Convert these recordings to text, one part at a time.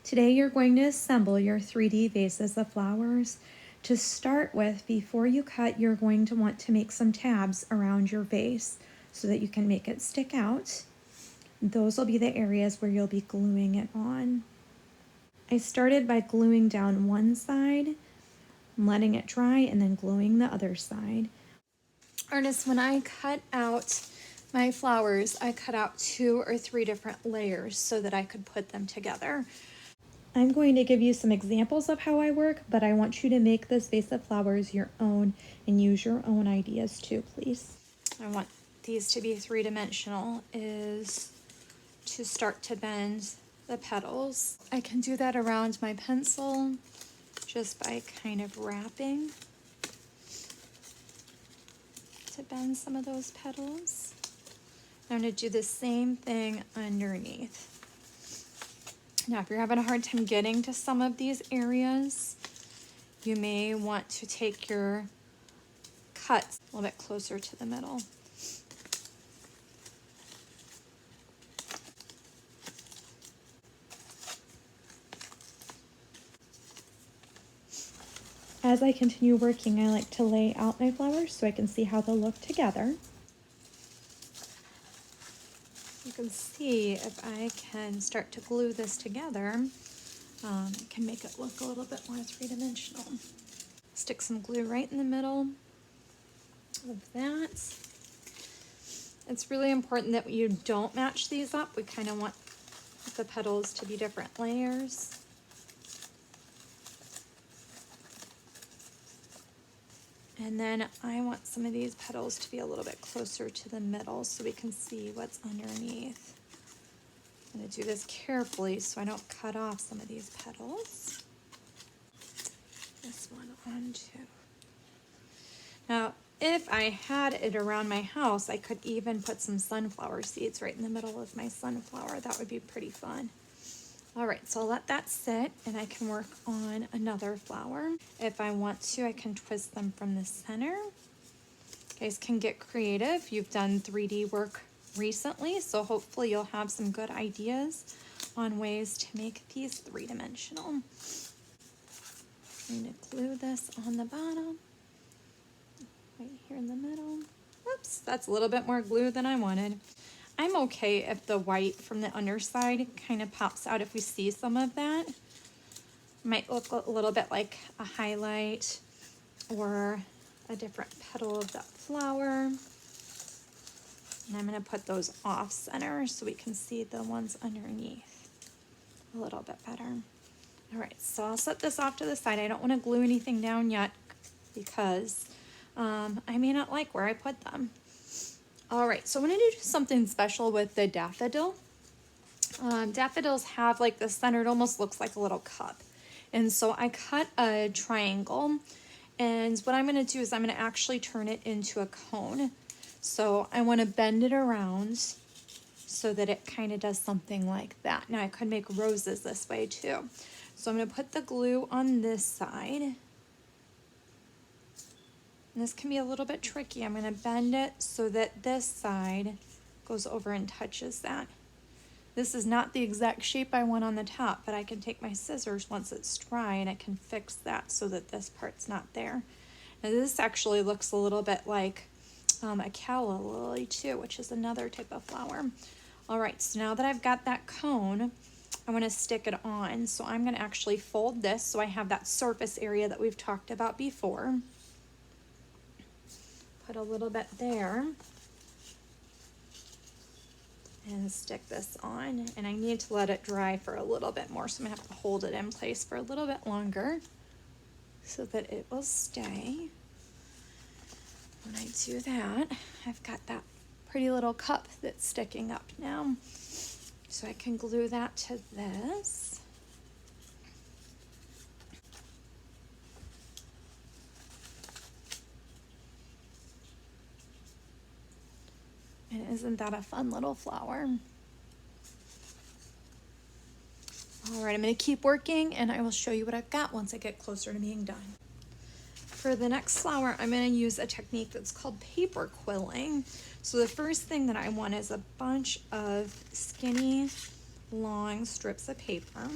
Today you're going to assemble your 3D vases of flowers. To start with, before you cut, you're going to want to make some tabs around your vase so that you can make it stick out. Those will be the areas where you'll be gluing it on. I started by gluing down one side, letting it dry, and then gluing the other side. Artists, when I cut out my flowers, I cut out 2 or 3 different layers so that I could put them together. I'm going to give you some examples of how I work, but I want you to make this vase of flowers your own and use your own ideas too, please. I want these to be 3-dimensional is to start to bend the petals. I can do that around my pencil just by kind of wrapping to bend some of those petals. I'm going to do the same thing underneath. Now, if you're having a hard time getting to some of these areas, you may want to take your cuts a little bit closer to the middle. As I continue working, I like to lay out my flowers so I can see how they'll look together. You can see if I can start to glue this together, it can make it look a little bit more 3-dimensional. Stick some glue right in the middle of that. It's really important that you don't match these up. We kind of want the petals to be different layers. And then I want some of these petals to be a little bit closer to the middle so we can see what's underneath. I'm going to do this carefully so I don't cut off some of these petals. This one on too. Now, if I had it around my house, I could even put some sunflower seeds right in the middle of my sunflower. That would be pretty fun. All right, so I'll let that sit and I can work on another flower. If I want to, I can twist them from the center. You guys can get creative. You've done 3D work recently, so hopefully you'll have some good ideas on ways to make these 3-dimensional. I'm going to glue this on the bottom, right here in the middle. Oops, that's a little bit more glue than I wanted. I'm okay if the white from the underside kind of pops out if we see some of that. Might look a little bit like a highlight or a different petal of that flower. And I'm going to put those off center so we can see the ones underneath a little bit better. All right, so I'll set this off to the side. I don't want to glue anything down yet because I may not like where I put them. All right, so I'm going to do something special with the daffodil. Daffodils have like the center, it almost looks like a little cup. And so I cut a triangle, and what I'm going to do is I'm going to actually turn it into a cone. So I want to bend it around so that it kind of does something like that. Now I could make roses this way too. So I'm going to put the glue on this side. And this can be a little bit tricky. I'm going to bend it so that this side goes over and touches that. This is not the exact shape I want on the top, but I can take my scissors once it's dry and I can fix that so that this part's not there. Now this actually looks a little bit like a calla lily too, which is another type of flower. All right, so now that I've got that cone, I want to stick it on. So I'm going to actually fold this so I have that surface area that we've talked about before. Put a little bit there and stick this on, and I need to let it dry for a little bit more, so I'm gonna have to hold it in place for a little bit longer so that it will stay. When I do that, I've got that pretty little cup that's sticking up now, so I can glue that to this. And isn't that a fun little flower? All right, I'm going to keep working and I will show you what I've got once I get closer to being done. For the next flower, I'm going to use a technique that's called paper quilling. So the first thing that I want is a bunch of skinny, long strips of paper.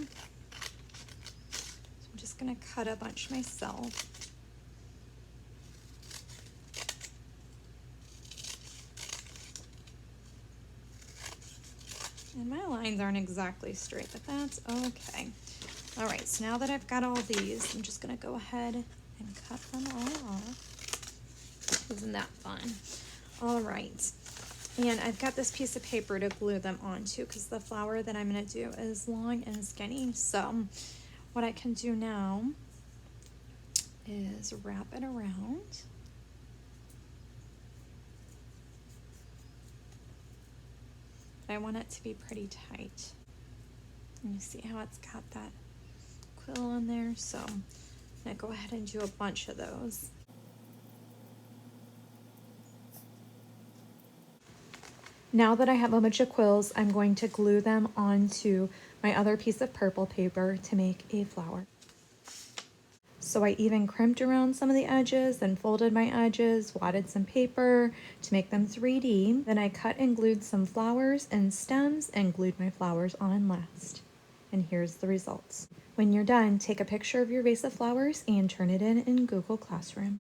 just gonna cut a bunch myself. And my lines aren't exactly straight, but that's okay. All right, so now that I've got all these, I'm just gonna go ahead and cut them all off. Isn't that fun? All right, and I've got this piece of paper to glue them onto because the flower that I'm gonna do is long and skinny. So what I can do now is wrap it around. I want it to be pretty tight. And you see how it's got that quill on there? So I'm gonna go ahead and do a bunch of those. Now that I have a bunch of quills, I'm going to glue them onto my other piece of purple paper to make a flower. So I even crimped around some of the edges and folded my edges, wadded some paper to make them 3D. Then I cut and glued some flowers and stems and glued my flowers on last. And here's the results. When you're done, take a picture of your vase of flowers and turn it in Google Classroom.